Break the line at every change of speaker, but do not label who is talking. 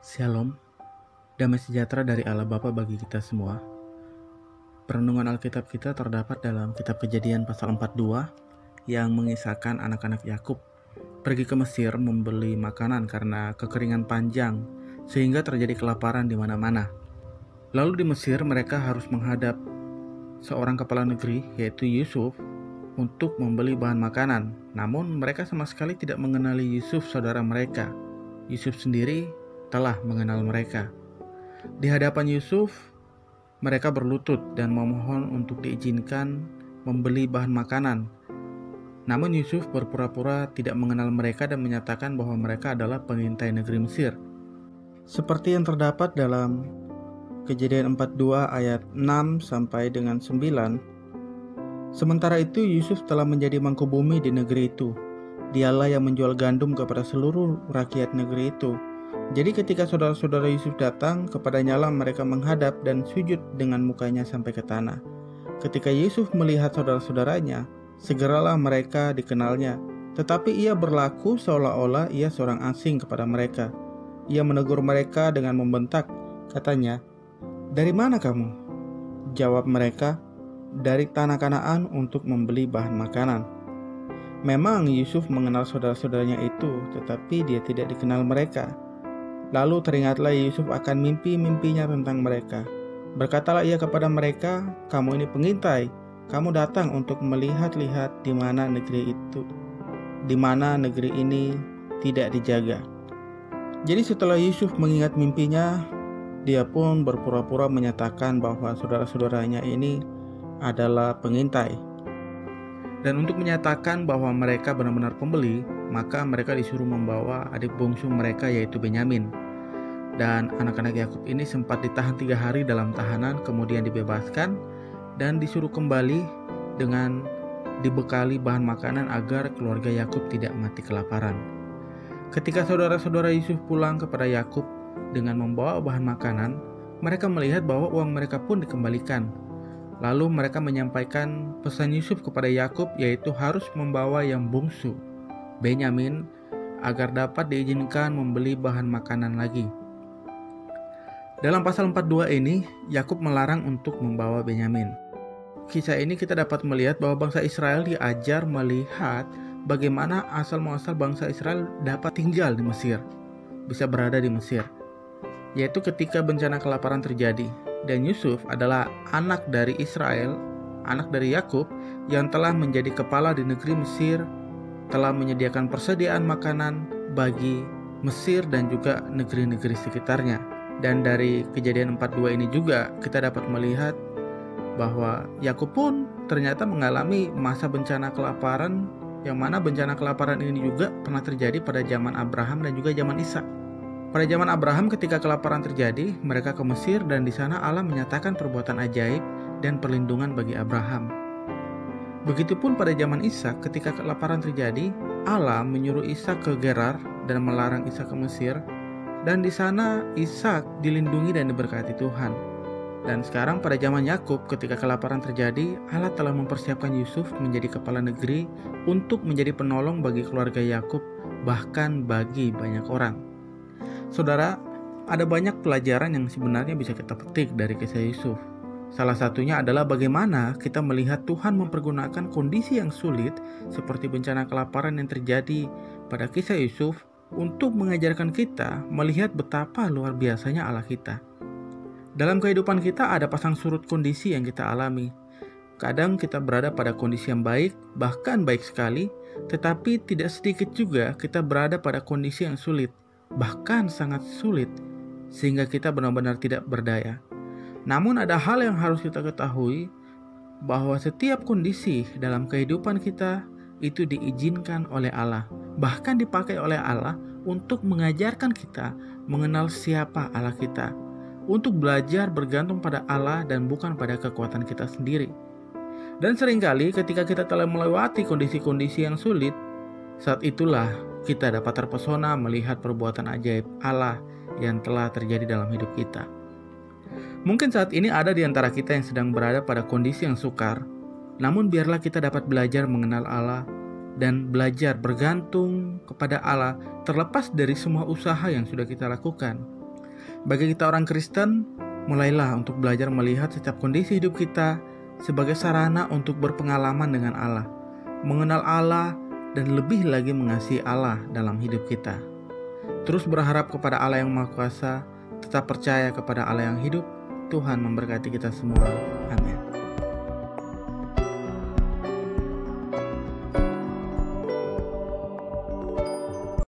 Shalom, damai sejahtera dari Allah Bapa bagi kita semua. Perenungan Alkitab kita terdapat dalam kitab Kejadian pasal 42 yang mengisahkan anak-anak Yakub pergi ke Mesir membeli makanan karena kekeringan panjang sehingga terjadi kelaparan di mana-mana. Lalu di Mesir mereka harus menghadap seorang kepala negeri yaitu Yusuf untuk membeli bahan makanan. Namun mereka sama sekali tidak mengenali Yusuf saudara mereka. Yusuf sendiri telah mengenal mereka. Di hadapan Yusuf, mereka berlutut dan memohon untuk diizinkan membeli bahan makanan. Namun Yusuf berpura-pura tidak mengenal mereka dan menyatakan bahwa mereka adalah pengintai negeri Mesir. Seperti yang terdapat dalam Kejadian 42 ayat 6 sampai dengan 9. Sementara itu Yusuf telah menjadi mangku bumi di negeri itu. Dialah yang menjual gandum kepada seluruh rakyat negeri itu. Jadi ketika saudara-saudara Yusuf datang, kepadanya lah mereka menghadap dan sujud dengan mukanya sampai ke tanah. Ketika Yusuf melihat saudara-saudaranya, segeralah mereka dikenalnya. Tetapi ia berlaku seolah-olah ia seorang asing kepada mereka. Ia menegur mereka dengan membentak, katanya, "Dari mana kamu?" Jawab mereka, "Dari tanah Kanaan untuk membeli bahan makanan." Memang Yusuf mengenal saudara-saudaranya itu, tetapi dia tidak dikenal mereka. Lalu teringatlah Yusuf akan mimpi-mimpinya tentang mereka. Berkatalah ia kepada mereka, "Kamu ini pengintai, kamu datang untuk melihat-lihat di mana negeri ini tidak dijaga." Jadi setelah Yusuf mengingat mimpinya, dia pun berpura-pura menyatakan bahwa saudara-saudaranya ini adalah pengintai. Dan untuk menyatakan bahwa mereka benar-benar pembeli, maka mereka disuruh membawa adik bungsu mereka yaitu Benyamin. Dan anak-anak Yakub ini sempat ditahan 3 hari dalam tahanan, kemudian dibebaskan dan disuruh kembali dengan dibekali bahan makanan agar keluarga Yakub tidak mati kelaparan. Ketika saudara-saudara Yusuf pulang kepada Yakub dengan membawa bahan makanan, mereka melihat bahwa uang mereka pun dikembalikan. Lalu mereka menyampaikan pesan Yusuf kepada Yakub, yaitu harus membawa yang bungsu, Benyamin, agar dapat diizinkan membeli bahan makanan lagi. Dalam pasal 42 ini, Yakub melarang untuk membawa Benyamin. Kisah ini kita dapat melihat bahwa bangsa Israel diajar melihat bagaimana asal-muasal bangsa Israel dapat tinggal di Mesir, bisa berada di Mesir, yaitu ketika bencana kelaparan terjadi. Dan Yusuf adalah anak dari Israel, anak dari Yakub yang telah menjadi kepala di negeri Mesir, telah menyediakan persediaan makanan bagi Mesir dan juga negeri-negeri sekitarnya. Dan dari Kejadian 42 ini juga kita dapat melihat bahwa Yakub pun ternyata mengalami masa bencana kelaparan, yang mana bencana kelaparan ini juga pernah terjadi pada zaman Abraham dan juga zaman Ishak. Pada zaman Abraham ketika kelaparan terjadi, mereka ke Mesir dan di sana Allah menyatakan perbuatan ajaib dan perlindungan bagi Abraham. Begitupun pada zaman Ishak ketika kelaparan terjadi, Allah menyuruh Ishak ke Gerar dan melarang Ishak ke Mesir, dan di sana Ishak dilindungi dan diberkati Tuhan. Dan sekarang pada zaman Yakub ketika kelaparan terjadi, Allah telah mempersiapkan Yusuf menjadi kepala negeri untuk menjadi penolong bagi keluarga Yakub, bahkan bagi banyak orang. Saudara, ada banyak pelajaran yang sebenarnya bisa kita petik dari kisah Yusuf. Salah satunya adalah bagaimana kita melihat Tuhan mempergunakan kondisi yang sulit seperti bencana kelaparan yang terjadi pada kisah Yusuf untuk mengajarkan kita melihat betapa luar biasanya Allah kita. Dalam kehidupan kita ada pasang surut kondisi yang kita alami. Kadang kita berada pada kondisi yang baik, bahkan baik sekali, tetapi tidak sedikit juga kita berada pada kondisi yang sulit, bahkan sangat sulit, sehingga kita benar-benar tidak berdaya. Namun ada hal yang harus kita ketahui, bahwa setiap kondisi dalam kehidupan kita itu diizinkan oleh Allah, bahkan dipakai oleh Allah untuk mengajarkan kita mengenal siapa Allah kita, untuk belajar bergantung pada Allah dan bukan pada kekuatan kita sendiri. Dan seringkali ketika kita telah melewati kondisi-kondisi yang sulit, saat itulah kita dapat terpesona melihat perbuatan ajaib Allah yang telah terjadi dalam hidup kita. Mungkin saat ini ada di antara kita yang sedang berada pada kondisi yang sukar, namun biarlah kita dapat belajar mengenal Allah dan belajar bergantung kepada Allah terlepas dari semua usaha yang sudah kita lakukan. Bagi kita orang Kristen, mulailah untuk belajar melihat setiap kondisi hidup kita sebagai sarana untuk berpengalaman dengan Allah, mengenal Allah, dan lebih lagi mengasihi Allah dalam hidup kita. Terus berharap kepada Allah yang Maha Kuasa, tetap percaya kepada Allah yang hidup. Tuhan memberkati kita semua. Amin.